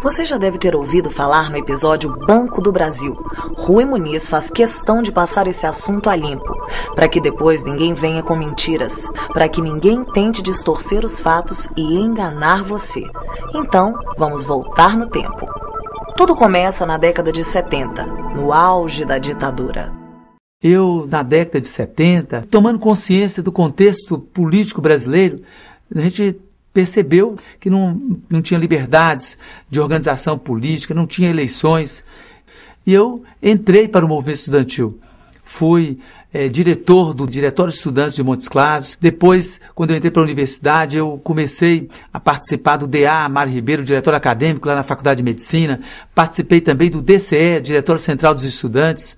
Você já deve ter ouvido falar no episódio Banco do Brasil. Rui Muniz faz questão de passar esse assunto a limpo, para que depois ninguém venha com mentiras, para que ninguém tente distorcer os fatos e enganar você. Então, vamos voltar no tempo. Tudo começa na década de 70, no auge da ditadura. Eu, na década de 70, tomando consciência do contexto político brasileiro, a gente percebeu que não tinha liberdades de organização política, não tinha eleições. E eu entrei para o movimento estudantil. Fui diretor do Diretório de Estudantes de Montes Claros. Depois, quando eu entrei para a universidade, eu comecei a participar do DA Mário Ribeiro, diretor acadêmico lá na Faculdade de Medicina. Participei também do DCE, Diretório Central dos Estudantes.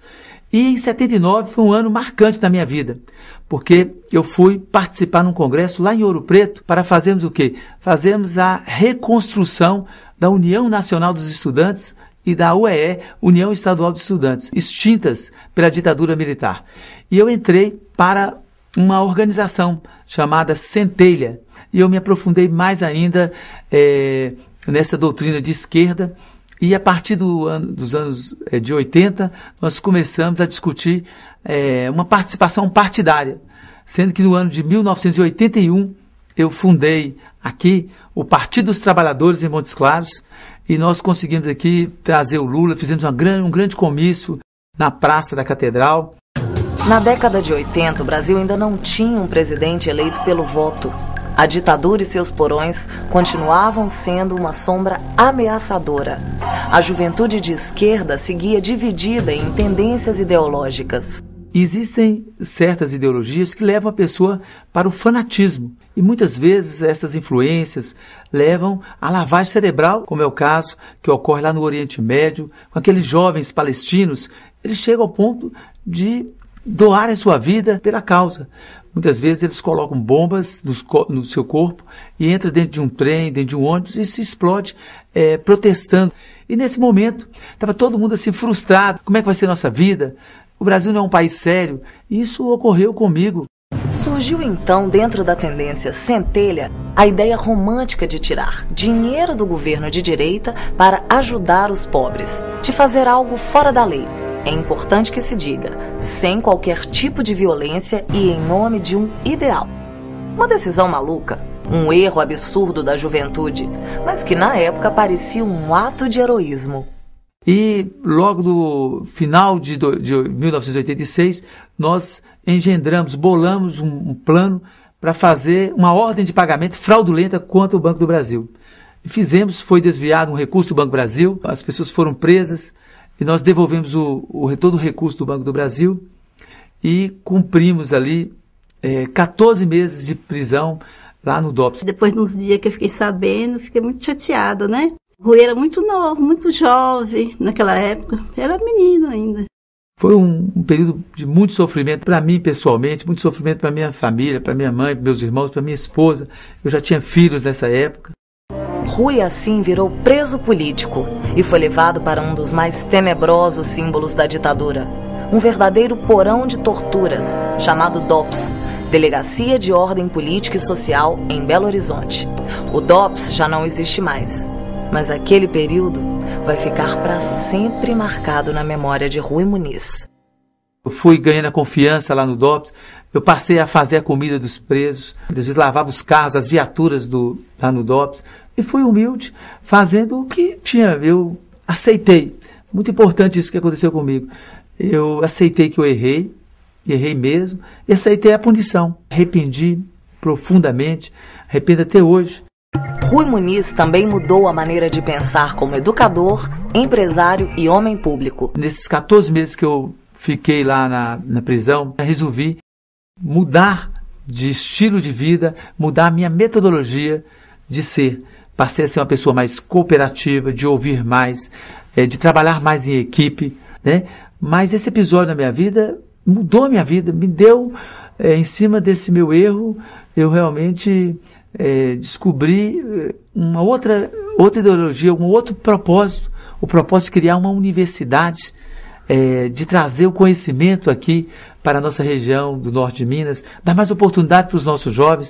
E em 79 foi um ano marcante na minha vida, porque eu fui participar num congresso lá em Ouro Preto para fazermos o quê? Fazermos a reconstrução da União Nacional dos Estudantes e da UEE, União Estadual dos Estudantes, extintas pela ditadura militar. E eu entrei para uma organização chamada Centelha, e eu me aprofundei mais ainda nessa doutrina de esquerda. E a partir dos anos de 80, nós começamos a discutir uma participação partidária, sendo que no ano de 1981 eu fundei aqui o Partido dos Trabalhadores em Montes Claros e nós conseguimos aqui trazer o Lula, fizemos um grande comício na Praça da Catedral. Na década de 80, o Brasil ainda não tinha um presidente eleito pelo voto. A ditadura e seus porões continuavam sendo uma sombra ameaçadora. A juventude de esquerda seguia dividida em tendências ideológicas. Existem certas ideologias que levam a pessoa para o fanatismo. E muitas vezes essas influências levam à lavagem cerebral, como é o caso que ocorre lá no Oriente Médio, com aqueles jovens palestinos. Eles chegam ao ponto de doarem sua vida pela causa. Muitas vezes eles colocam bombas no seu corpo e entram dentro de um trem, dentro de um ônibus e se explode protestando. E nesse momento estava todo mundo assim frustrado. Como é que vai ser a nossa vida? O Brasil não é um país sério. E isso ocorreu comigo. Surgiu então, dentro da tendência Centelha, a ideia romântica de tirar dinheiro do governo de direita para ajudar os pobres, de fazer algo fora da lei. É importante que se diga, sem qualquer tipo de violência e em nome de um ideal. Uma decisão maluca, um erro absurdo da juventude, mas que na época parecia um ato de heroísmo. E logo no final de 1986, nós bolamos um plano para fazer uma ordem de pagamento fraudulenta contra o Banco do Brasil. E foi desviado um recurso do Banco do Brasil, as pessoas foram presas, e nós devolvemos todo o recurso do Banco do Brasil e cumprimos ali 14 meses de prisão lá no DOPS. Depois, nos dias que eu fiquei sabendo, fiquei muito chateada, né? O Rui era muito novo, muito jovem naquela época, era menino ainda. Foi um período de muito sofrimento para mim pessoalmente, muito sofrimento para minha família, para minha mãe, para meus irmãos, para minha esposa. Eu já tinha filhos nessa época. Rui assim virou preso político e foi levado para um dos mais tenebrosos símbolos da ditadura, um verdadeiro porão de torturas, chamado DOPS, Delegacia de Ordem Política e Social em Belo Horizonte. O DOPS já não existe mais, mas aquele período vai ficar para sempre marcado na memória de Rui Muniz. Eu fui ganhando a confiança lá no DOPS, eu passei a fazer a comida dos presos, eles lavavam os carros, as viaturas lá no DOPS, e fui humilde, fazendo o que tinha. Eu aceitei. Muito importante isso que aconteceu comigo. Eu aceitei que eu errei mesmo, e aceitei a punição. Arrependi profundamente, arrependo até hoje. Rui Muniz também mudou a maneira de pensar como educador, empresário e homem público. Nesses 14 meses que eu fiquei lá na prisão, eu resolvi mudar de estilo de vida, mudar a minha metodologia de ser. Passei a ser uma pessoa mais cooperativa, de ouvir mais, de trabalhar mais em equipe, né? Mas esse episódio na minha vida mudou a minha vida, me deu, em cima desse meu erro, eu realmente descobri uma outra ideologia, um outro propósito, o propósito de criar uma universidade, de trazer o conhecimento aqui para a nossa região do norte de Minas, dar mais oportunidade para os nossos jovens.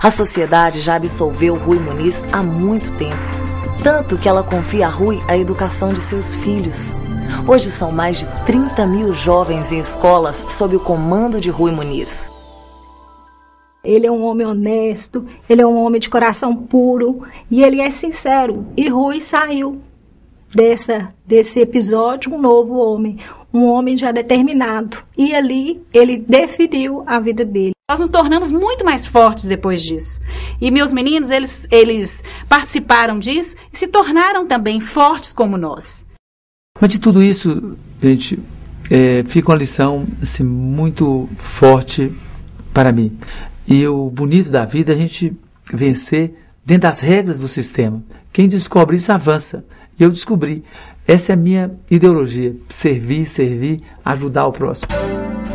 A sociedade já absolveu Rui Muniz há muito tempo. tanto que ela confia a Rui a educação de seus filhos. Hoje são mais de 30 mil jovens em escolas sob o comando de Rui Muniz. Ele é um homem honesto, ele é um homem de coração puro e ele é sincero. E Rui saiu desse episódio um novo homem, um homem já determinado. E ali ele definiu a vida dele. Nós nos tornamos muito mais fortes depois disso. E meus meninos, eles participaram disso e se tornaram também fortes como nós. Mas de tudo isso, gente, fica uma lição assim, muito forte para mim. E o bonito da vida é a gente vencer dentro das regras do sistema. Quem descobre isso avança. E eu descobri. Essa é a minha ideologia. Servir, ajudar o próximo.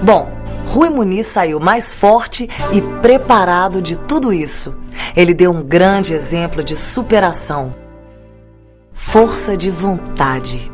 Bom, Rui Muniz saiu mais forte e preparado de tudo isso. Ele deu um grande exemplo de superação, força de vontade,